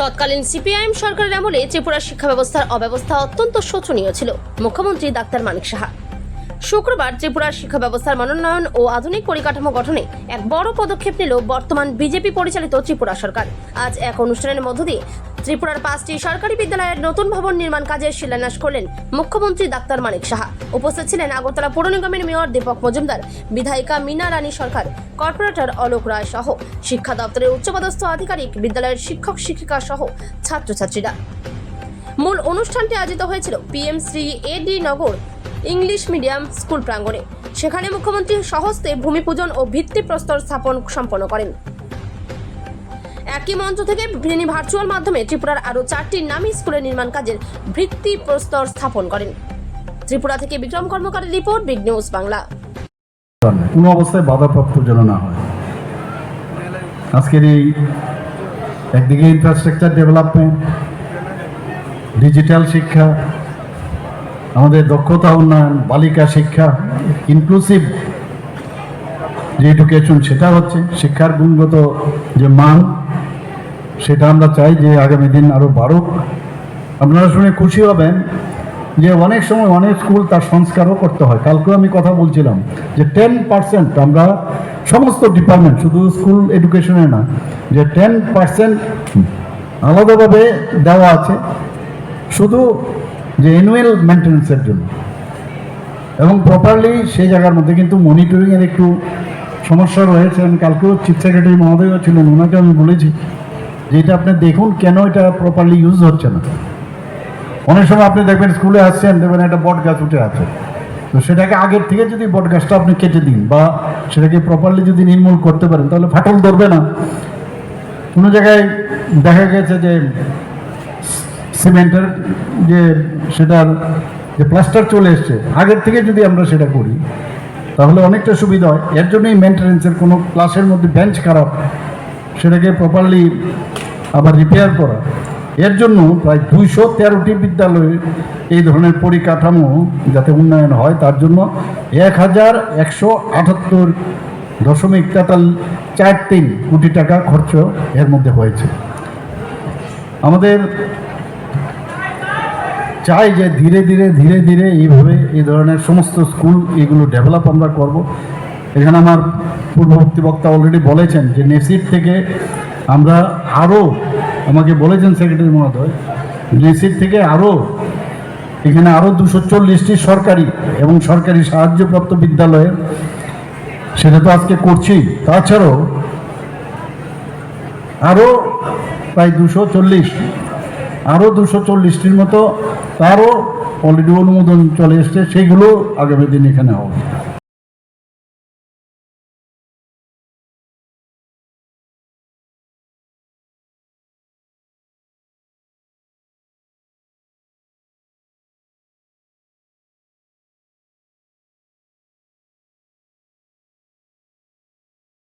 তৎকালীন সিপিআইএম সরকারের আমলে ত্রিপুরার শিক্ষা ব্যবস্থার অব্যবস্থা অত্যন্ত শোচনীয় ছিল। মুখ্যমন্ত্রী ডাক্তার মানিক সাহা শুক্রবার ত্রিপুরার শিক্ষা ব্যবস্থার মনোন্নয়ন ও আধুনিক পরিকাঠামো গঠনে এক বড় পদক্ষেপ নিল বর্তমান বিজেপি পরিচালিত ত্রিপুরা সরকার। আজ এক অনুষ্ঠানের মধ্য দিয়ে ত্রিপুরার 5টি সরকারি বিদ্যালয়ের নতুন ভবন নির্মাণ কাজের শিলান্যাস করলেন মুখ্যমন্ত্রী ডাক্তার মানিক সাহা। উপস্থিত ছিলেন আগরতলা পৌর নিগমের মেয়র দীপক মজুমদার, বিধায়িকা মীনা রানী সরকার, কর্পোরেটর অলোক রায় সহ শিক্ষা দপ্তরের উচ্চপদস্থ আধিকারিক, বিদ্যালয়ের শিক্ষক শিক্ষিকা সহ ছাত্রছাত্রীরা। মূল অনুষ্ঠানটি আয়োজিত হয়েছিল পিএম শ্রী এডি নগর ইংলিশ মিডিয়াম স্কুল প্রাঙ্গণে। সেখানে মুখ্যমন্ত্রী স্বহস্তে ভূমি পূজন ও ভিত্তিপ্রস্তর স্থাপন সম্পন্ন করেন। একই মঞ্চ থেকে তিনি ভার্চুয়াল মাধ্যমে ত্রিপুরার আরও 4টি নামী স্কুলের নির্মাণ কাজের ভিত্তিপ্রস্তর স্থাপন করেন। ত্রিপুরা থেকে বিক্রম কর্মকারের রিপোর্ট, বিগ নিউজ বাংলা। কোনো অবস্থায় বাধাপ্রাপ্ত যেন না হয়। আজকের এই একদিকে ইনফ্রাস্ট্রাকচার ডেভেলপমেন্ট, ডিজিটাল শিক্ষা, আমাদের দক্ষতা উন্নয়ন, বালিকা শিক্ষা, ইনক্লুসিভ যে এডুকেশন সেটা হচ্ছে, শিক্ষার গুণগত যে মান সেটা আমরা চাই যে আগামী দিন আরও বাড়ুক। আপনারা শুনে খুশি হবেন যে অনেক সময় অনেক স্কুল তার সংস্কারও করতে হয়। কালকেও আমি কথা বলছিলাম যে 10% আমরা সমস্ত ডিপার্টমেন্ট, শুধু স্কুল এডুকেশনে না, যে 10% আলাদাভাবে দেওয়া আছে শুধু যে অ্যানুয়াল মেনটেন্যান্সের জন্য, এবং প্রপারলি সেই জায়গার মধ্যে কিন্তু মনিটরিংয়ের একটু সমস্যা রয়েছে। আমি কালকেও চিফ সেক্রেটারি মহোদয়ও ছিলেন, ওনাকে আমি বলেছি যে এটা আপনি দেখুন কেন এটা প্রপারলি ইউজ হচ্ছে না। অনেক সময় আপনি দেখবেন স্কুলে আসছেন, দেখবেন একটা বট গাছ উঠে আছে, তো সেটাকে আগের থেকে যদি বট গাছটা আপনি কেটে দিন বা সেটাকে প্রপারলি যদি নির্মূল করতে পারেন তাহলে ফাটল ধরবে না। কোনো জায়গায় দেখা গেছে যে সিমেন্টের যে সেটার যে প্লাস্টার চলে এসছে, আগের থেকে যদি আমরা সেটা করি তাহলে অনেকটা সুবিধা হয়। এর জন্যই মেনটেন্যান্সের কোনো ক্লাসের মধ্যে বেঞ্চ খারাপ, সেটাকে প্রপারলি আবার রিপেয়ার করা। এর জন্য প্রায় 213টি বিদ্যালয়ে এই ধরনের পরিকাঠামো যাতে উন্নয়ন হয় তার জন্য 1178.43 কোটি টাকা খরচ এর মধ্যে হয়েছে। আমাদের চাই যে ধীরে ধীরে এইভাবে এই ধরনের সমস্ত স্কুল এগুলো ডেভেলপ আমরা করব। এখানে আমার পূর্ববর্তী বক্তা অলরেডি বলেছেন যে নেসিট থেকে আমরা আরও, আমাকে বলেছেন সেক্রেটারি মহোদয়, নেসিট থেকে আরও এখানে আরও 240টি সরকারি এবং সরকারি সাহায্যপ্রাপ্ত বিদ্যালয়ে, সেটা তো আজকে করছি, তাছাড়াও আরও প্রায় 240টির মতো তারও অলরেডি অনুমোদন চলে এসছে, সেইগুলো আগামী দিন এখানে হবে।